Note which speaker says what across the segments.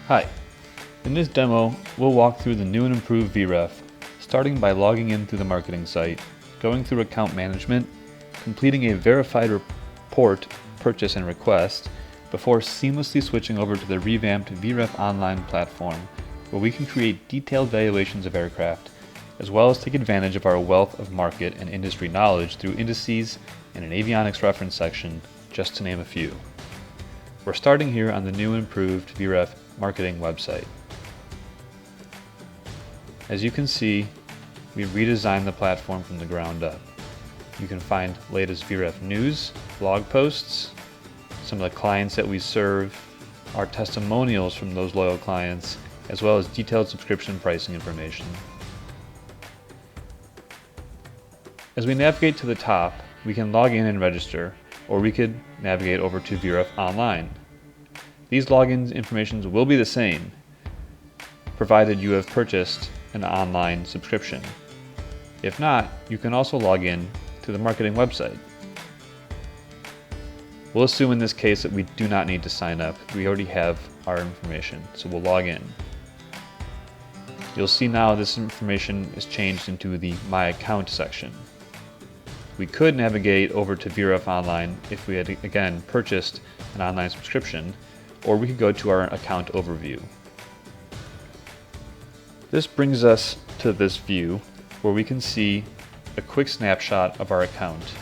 Speaker 1: Hi, in this demo we'll walk through the new and improved VREF, starting by logging in through the marketing site, going through account management, completing a verified report, purchase and request, before seamlessly switching over to the revamped VREF online platform, where we can create detailed valuations of aircraft, as well as take advantage of our wealth of market and industry knowledge through indices and an avionics reference section, just to name a few. We're starting here on the new and improved VREF marketing website. As you can see, we've redesigned the platform from the ground up. You can find latest VREF news, blog posts, some of the clients that we serve, our testimonials from those loyal clients, as well as detailed subscription pricing information. As we navigate to the top, we can log in and register, or we could navigate over to VREF Online. These login information will be the same, provided you have purchased an online subscription. If not, you can also log in to the marketing website. We'll assume in this case that we do not need to sign up. We already have our information, so we'll log in. You'll see now this information is changed into the My Account section. We could navigate over to VREF Online if we had again purchased an online subscription, or we could go to our account overview. This brings us to this view where we can see a quick snapshot of our account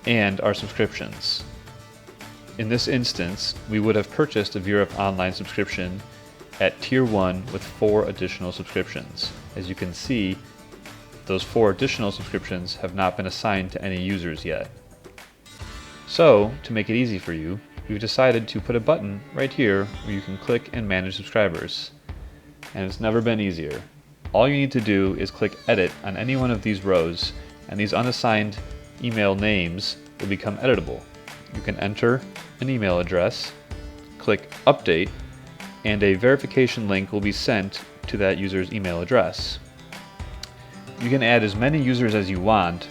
Speaker 1: and our subscriptions. In this instance, we would have purchased a VREF Online subscription at Tier 1 with 4 additional subscriptions. As you can see, those 4 additional subscriptions have not been assigned to any users yet. So, to make it easy for you, we've decided to put a button right here where you can click and manage subscribers. And it's never been easier. All you need to do is click Edit on any one of these rows, and these unassigned email names will become editable. You can enter an email address, click Update, and a verification link will be sent to that user's email address. You can add as many users as you want,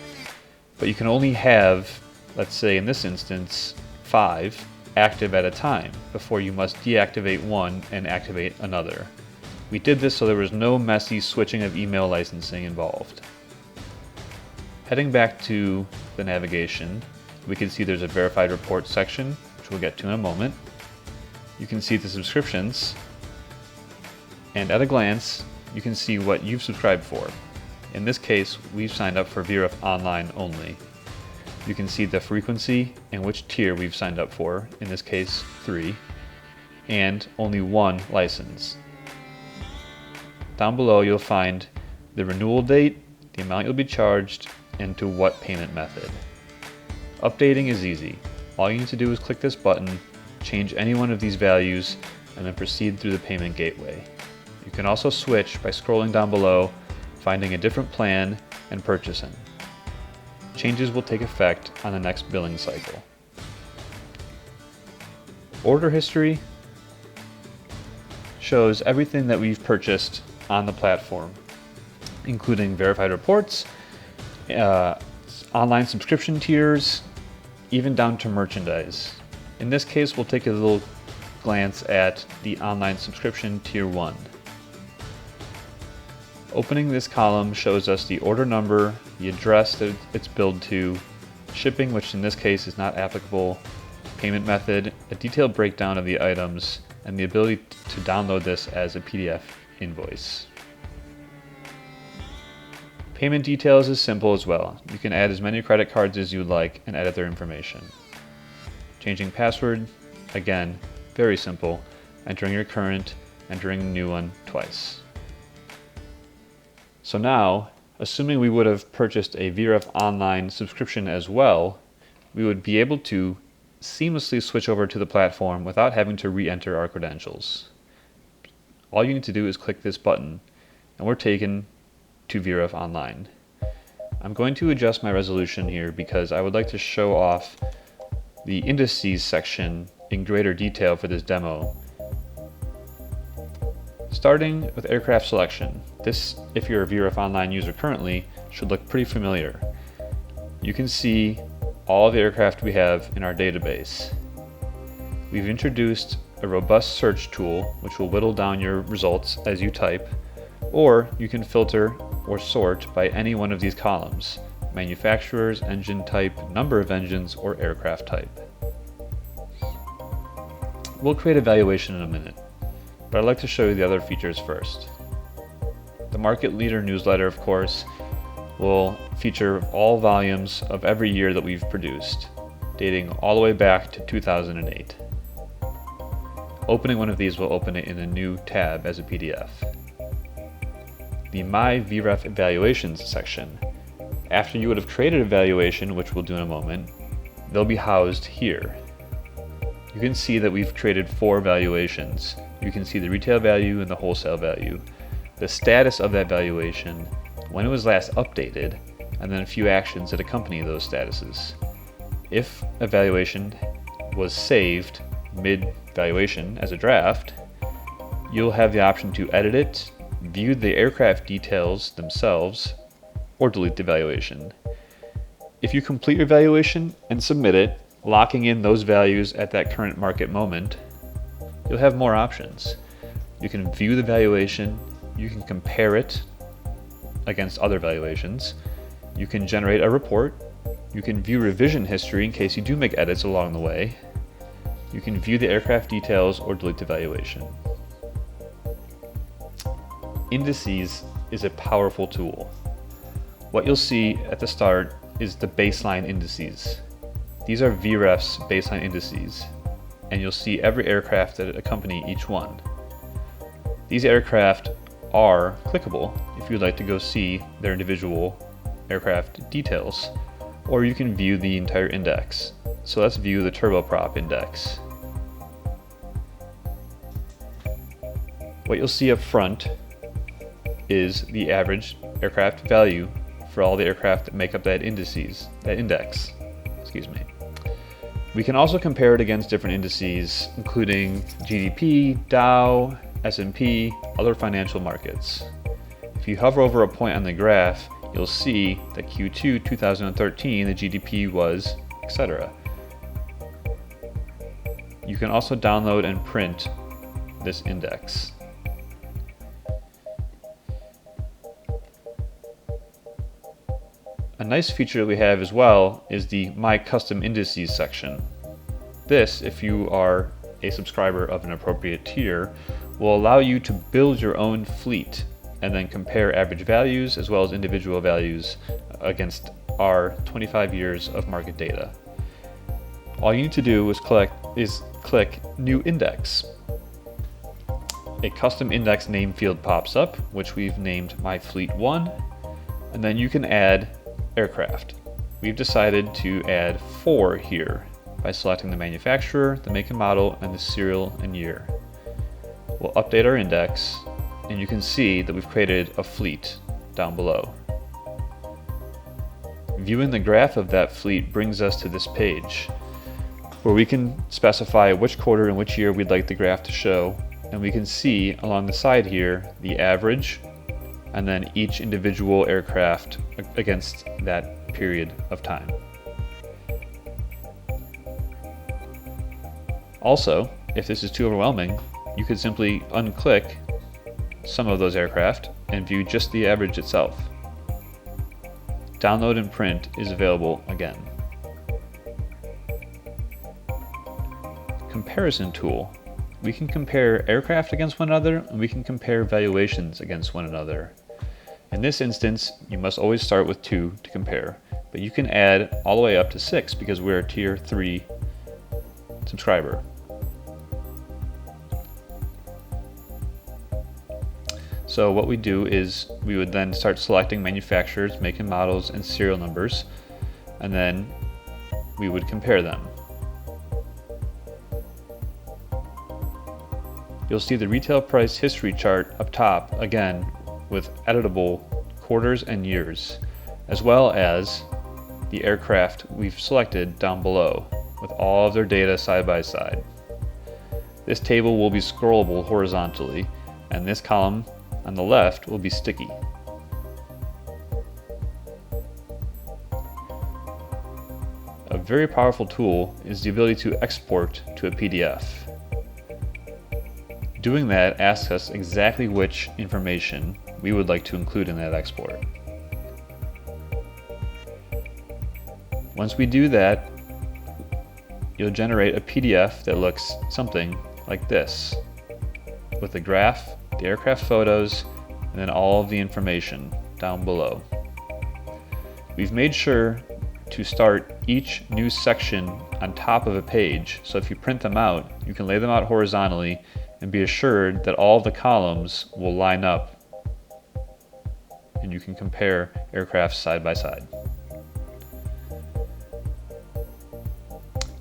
Speaker 1: but you can only have, let's say in this instance, 5 active at a time before you must deactivate one and activate another. We did this so there was no messy switching of email licensing involved. Heading back to the navigation, we can see there's a verified report section, which we'll get to in a moment. You can see the subscriptions, and at a glance, you can see what you've subscribed for. In this case, we've signed up for VREF Online only. You can see the frequency and which tier we've signed up for, in this case 3, and only 1 license. Down below you'll find the renewal date, the amount you'll be charged, and to what payment method. Updating is easy. All you need to do is click this button, change any one of these values, and then proceed through the payment gateway. You can also switch by scrolling down below, finding a different plan, and purchasing. Changes will take effect on the next billing cycle. Order history shows everything that we've purchased on the platform, including verified reports, online subscription tiers, even down to merchandise. In this case, we'll take a little glance at the online subscription Tier 1. Opening this column shows us the order number, the address that it's billed to, shipping, which in this case is not applicable, payment method, a detailed breakdown of the items, and the ability to download this as a PDF invoice. Payment details is simple as well. You can add as many credit cards as you like and edit their information. Changing password, again, very simple. Entering your current, entering a new one twice. So now, assuming we would have purchased a VREF Online subscription as well, we would be able to seamlessly switch over to the platform without having to re-enter our credentials. All you need to do is click this button, and we're taken to VREF Online. I'm going to adjust my resolution here because I would like to show off the indices section in greater detail for this demo. Starting with aircraft selection. This, if you're a VREF Online user currently, should look pretty familiar. You can see all the aircraft we have in our database. We've introduced a robust search tool which will whittle down your results as you type, or you can filter or sort by any one of these columns: manufacturers, engine type, number of engines, or aircraft type. We'll create a valuation in a minute, but I'd like to show you the other features first. The Market Leader newsletter, of course, will feature all volumes of every year that we've produced, dating all the way back to 2008. Opening one of these will open it in a new tab as a PDF. The My VREF Evaluations section. After you would have created a valuation, which we'll do in a moment, they'll be housed here. You can see that we've created 4 valuations. You can see the retail value and the wholesale value, the status of that valuation, when it was last updated, and then a few actions that accompany those statuses. If a valuation was saved mid-valuation as a draft, you'll have the option to edit it, view the aircraft details themselves, or delete the valuation. If you complete your valuation and submit it, locking in those values at that current market moment, you'll have more options. You can view the valuation, you can compare it against other valuations, you can generate a report, you can view revision history in case you do make edits along the way, you can view the aircraft details or delete the valuation. Indices is a powerful tool. What you'll see at the start is the baseline indices. These are VREF's baseline indices, and you'll see every aircraft that accompany each one. These aircraft are clickable if you'd like to go see their individual aircraft details, or you can view the entire index. So let's view the turboprop index. What you'll see up front is the average aircraft value for all the aircraft that make up that index. We can also compare it against different indices, including GDP, Dow, S&P, other financial markets. If you hover over a point on the graph, you'll see that Q2 2013, the GDP was, etc. You can also download and print this index. A nice feature that we have as well is the My Custom Indices section. This, if you are a subscriber of an appropriate tier, will allow you to build your own fleet and then compare average values as well as individual values against our 25 years of market data. All you need to do is click New Index. A custom index name field pops up, which we've named My Fleet 1, and then you can add aircraft. We've decided to add 4 here by selecting the manufacturer, the make and model, and the serial and year. We'll update our index, and you can see that we've created a fleet down below. Viewing the graph of that fleet brings us to this page, where we can specify which quarter and which year we'd like the graph to show, and we can see along the side here the average and then each individual aircraft against that period of time. Also, if this is too overwhelming, you could simply unclick some of those aircraft and view just the average itself. Download and print is available again. Comparison tool. We can compare aircraft against one another, and we can compare valuations against one another. In this instance, you must always start with 2 to compare, but you can add all the way up to 6 because we're a tier 3 subscriber. So what we do is we would then start selecting manufacturers, make and models, and serial numbers, and then we would compare them. You'll see the retail price history chart up top, again, with editable quarters and years, as well as the aircraft we've selected down below, with all of their data side by side. This table will be scrollable horizontally, and this column on the left will be sticky. A very powerful tool is the ability to export to a PDF. Doing that asks us exactly which information we would like to include in that export. Once we do that, you'll generate a PDF that looks something like this, with the graph, the aircraft photos, and then all of the information down below. We've made sure to start each new section on top of a page, so if you print them out, you can lay them out horizontally and be assured that all of the columns will line up and you can compare aircraft side by side.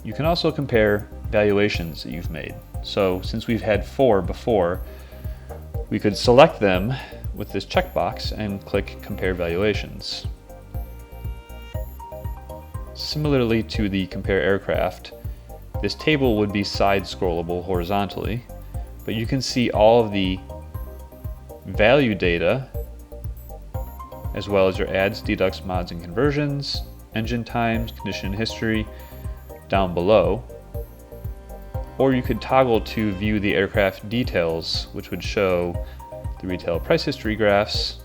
Speaker 1: You can also compare valuations that you've made. So since we've had 4 before, we could select them with this checkbox and click Compare Valuations. Similarly to the Compare Aircraft, this table would be side scrollable horizontally, but you can see all of the value data as well as your adds, deducts, mods, and conversions, engine times, condition history down below. Or you could toggle to view the aircraft details, which would show the retail price history graphs,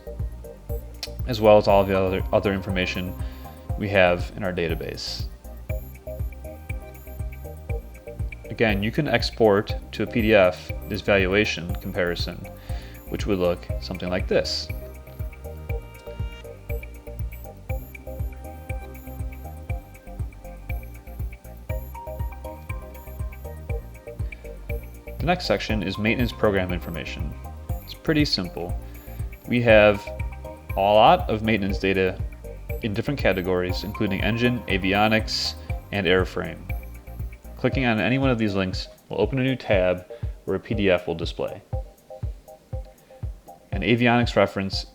Speaker 1: as well as all of the other information we have in our database. Again, you can export to a PDF this valuation comparison, which would look something like this. The next section is maintenance program information. It's pretty simple. We have a lot of maintenance data in different categories, including engine, avionics, and airframe. Clicking on any one of these links will open a new tab where a PDF will display. An avionics reference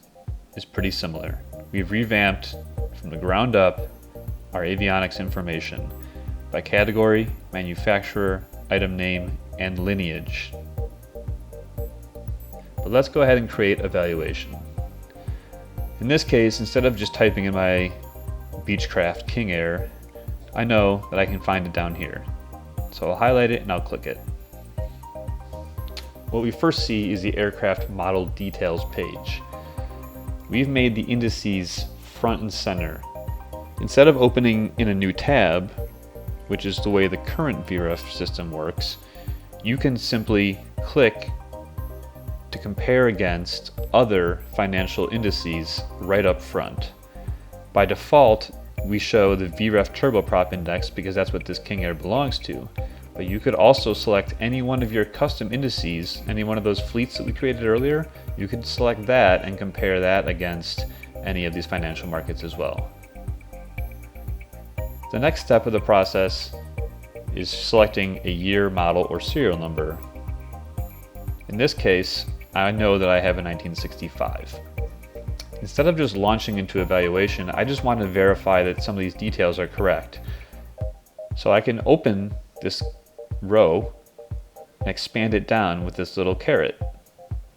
Speaker 1: is pretty similar. We've revamped from the ground up our avionics information by category, manufacturer, item name, and lineage. But let's go ahead and create a valuation. In this case, instead of just typing in my Beechcraft King Air, I know that I can find it down here. So I'll highlight it and I'll click it. What we first see is the aircraft model details page. We've made the indices front and center. Instead of opening in a new tab, which is the way the current VREF system works, you can simply click to compare against other financial indices right up front. By default, we show the VREF turboprop index because that's what this King Air belongs to. But you could also select any one of your custom indices, any one of those fleets that we created earlier. You could select that and compare that against any of these financial markets as well. The next step of the process is selecting a year, model, or serial number. In this case, I know that I have a 1965. Instead of just launching into evaluation, I just want to verify that some of these details are correct. So I can open this row and expand it down with this little caret.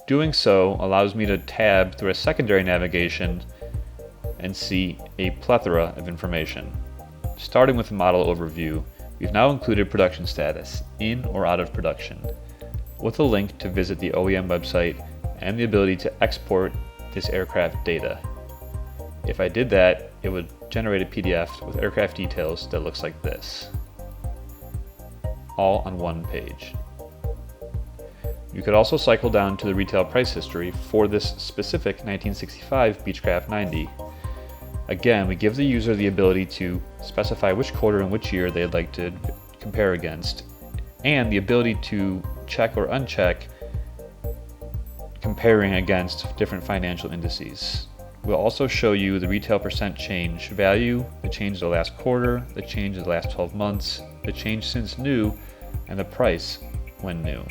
Speaker 1: Doing so allows me to tab through a secondary navigation and see a plethora of information. Starting with the model overview, we've now included production status, in or out of production, with a link to visit the OEM website and the ability to export this aircraft data. If I did that, it would generate a PDF with aircraft details that looks like this, all on one page. You could also cycle down to the retail price history for this specific 1965 Beechcraft 90. Again, we give the user the ability to specify which quarter and which year they'd like to compare against, and the ability to check or uncheck comparing against different financial indices. We'll also show you the retail percent change value, the change of the last quarter, the change of the last 12 months, the change since new, and the price when new.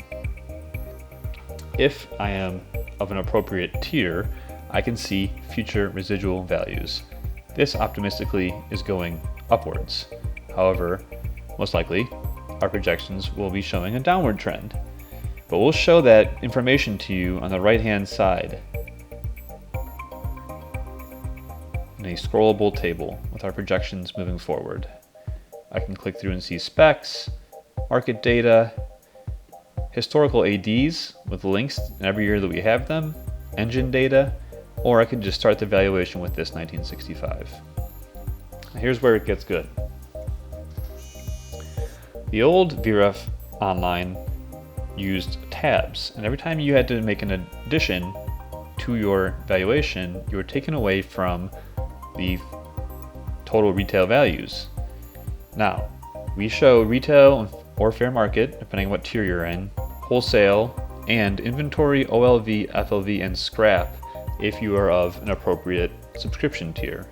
Speaker 1: If I am of an appropriate tier, I can see future residual values. This optimistically is going upwards. However, most likely, our projections will be showing a downward trend. But we'll show that information to you on the right-hand side in a scrollable table with our projections moving forward. I can click through and see specs, market data, historical ADs with links in every year that we have them, engine data, or I can just start the valuation with this 1965. Here's where it gets good. The old VREF Online used tabs, and every time you had to make an addition to your valuation, you were taken away from the total retail values. Now, we show retail or fair market, depending on what tier you're in, wholesale, and inventory, OLV, FLV, and scrap if you are of an appropriate subscription tier.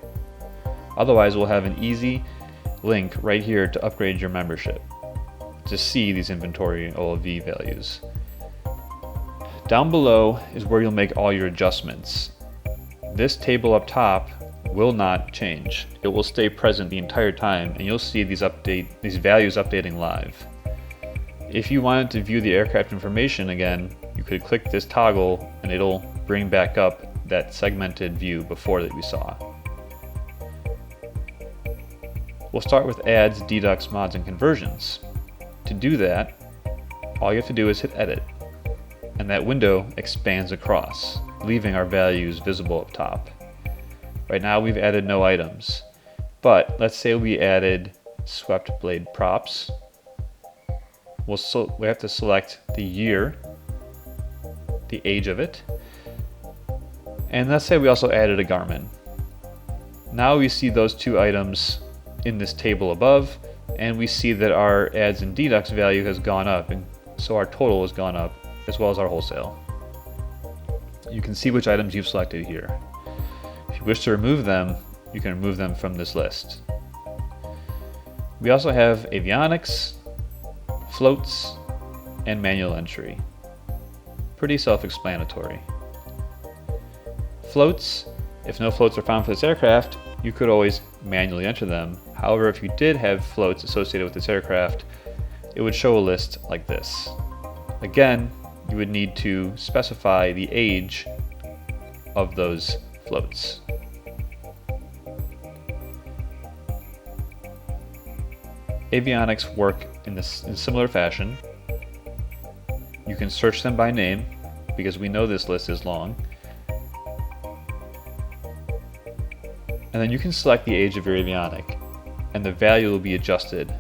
Speaker 1: Otherwise, we'll have an easy link right here to upgrade your membership to see these inventory and OLV values. Down below is where you'll make all your adjustments. This table up top will not change. It will stay present the entire time, and you'll see these values updating live. If you wanted to view the aircraft information again, you could click this toggle and it'll bring back up that segmented view before that we saw. We'll start with adds, deducts, mods, and conversions. To do that, all you have to do is hit edit, and that window expands across, leaving our values visible up top. Right now we've added no items, but let's say we added swept blade props. We have to select the year, the age of it, and let's say we also added a Garmin. Now we see those two items in this table above, and we see that our adds and deducts value has gone up, and so our total has gone up, as well as our wholesale. You can see which items you've selected here. If you wish to remove them, you can remove them from this list. We also have avionics, floats, and manual entry. Pretty self-explanatory. Floats, if no floats are found for this aircraft, you could always manually enter them. However, if you did have floats associated with this aircraft, it would show a list like this. Again, you would need to specify the age of those floats. Avionics work in similar fashion. You can search them by name, because we know this list is long. And then you can select the age of your avionic, and the value will be adjusted.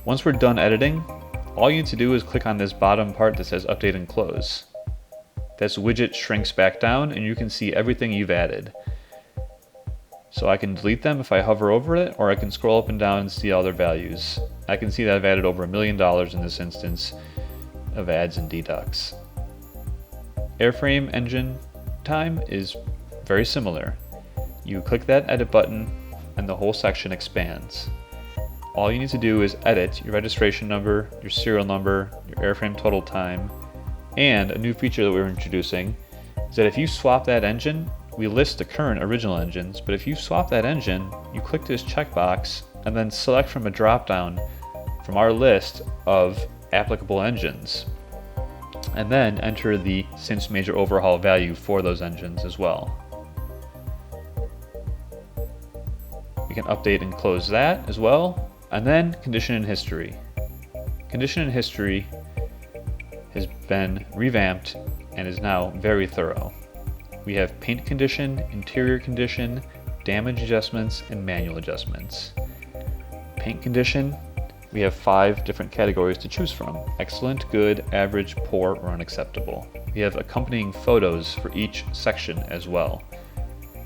Speaker 1: Once we're done editing, all you need to do is click on this bottom part that says Update and Close. This widget shrinks back down, and you can see everything you've added. So I can delete them if I hover over it, or I can scroll up and down and see all their values. I can see that I've added over $1 million in this instance of adds and deducts. Airframe engine time is very similar. You click that edit button and the whole section expands. All you need to do is edit your registration number, your serial number, your airframe total time, and a new feature that we're introducing is that if you swap that engine, we list the current original engines, but if you swap that engine, you click this checkbox and then select from a drop-down from our list of applicable engines, and then enter the since major overhaul value for those engines as well. We can update and close that as well, and then condition and history. Condition and history has been revamped and is now very thorough. We have paint condition, interior condition, damage adjustments, and manual adjustments. Paint condition, we have 5 different categories to choose from: excellent, good, average, poor, or unacceptable. We have accompanying photos for each section as well.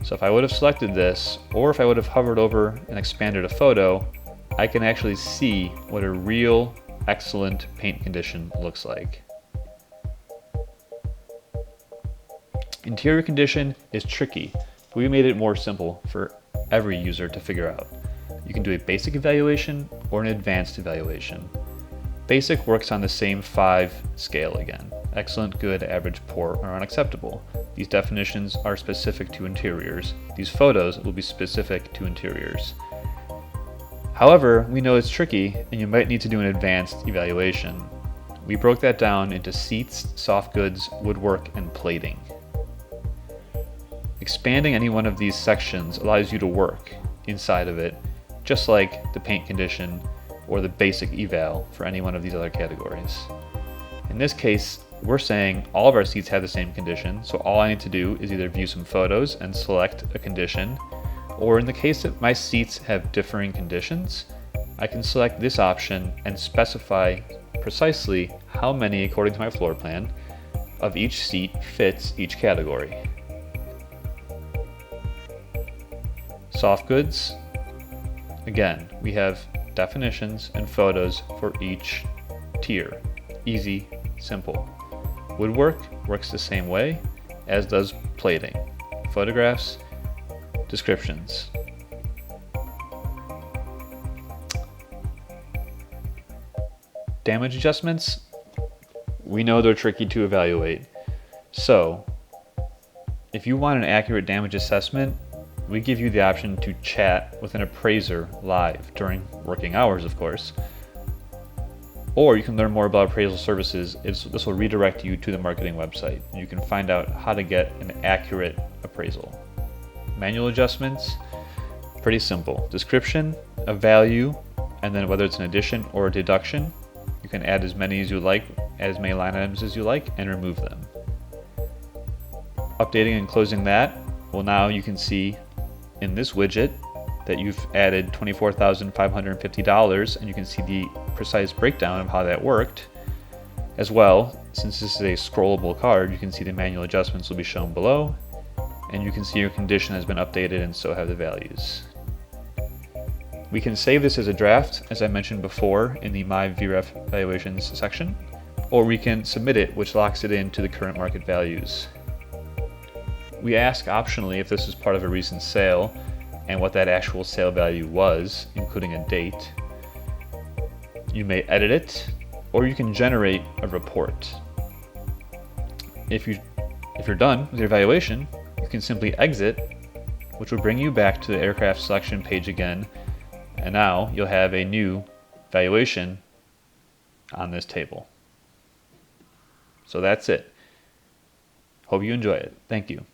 Speaker 1: So if I would have selected this, or if I would have hovered over and expanded a photo, I can actually see what a real excellent paint condition looks like. Interior condition is tricky, but we made it more simple for every user to figure out. You can do a basic evaluation or an advanced evaluation. Basic works on the same 5 scale again: excellent, good, average, poor, or unacceptable. These definitions are specific to interiors. These photos will be specific to interiors. However, we know it's tricky and you might need to do an advanced evaluation. We broke that down into seats, soft goods, woodwork, and plating. Expanding any one of these sections allows you to work inside of it, just like the paint condition or the basic eval for any one of these other categories. In this case, we're saying all of our seats have the same condition, so all I need to do is either view some photos and select a condition, or in the case that my seats have differing conditions, I can select this option and specify precisely how many, according to my floor plan, of each seat fits each category. Soft goods, again, we have definitions and photos for each tier. Easy, simple. Woodwork works the same way, as does plating. Photographs, descriptions. Damage adjustments, we know they're tricky to evaluate. So, if you want an accurate damage assessment, we give you the option to chat with an appraiser live during working hours, of course. Or you can learn more about appraisal services. This will redirect you to the marketing website. You can find out how to get an accurate appraisal. Manual adjustments, pretty simple. Description, a value, and then whether it's an addition or a deduction. You can add as many as you like, add as many line items as you like, and remove them. Updating and closing that, well, now you can see in this widget that you've added $24,550, and you can see the precise breakdown of how that worked. As well, since this is a scrollable card, you can see the manual adjustments will be shown below, and you can see your condition has been updated and so have the values. We can save this as a draft, as I mentioned before, in the My VREF Valuations section, or we can submit it, which locks it into the current market values. We ask optionally if this is part of a recent sale and what that actual sale value was, including a date. You may edit it, or you can generate a report. If you're done with your evaluation, you can simply exit, which will bring you back to the aircraft selection page again, and now you'll have a new valuation on this table. So that's it. Hope you enjoy it. Thank you.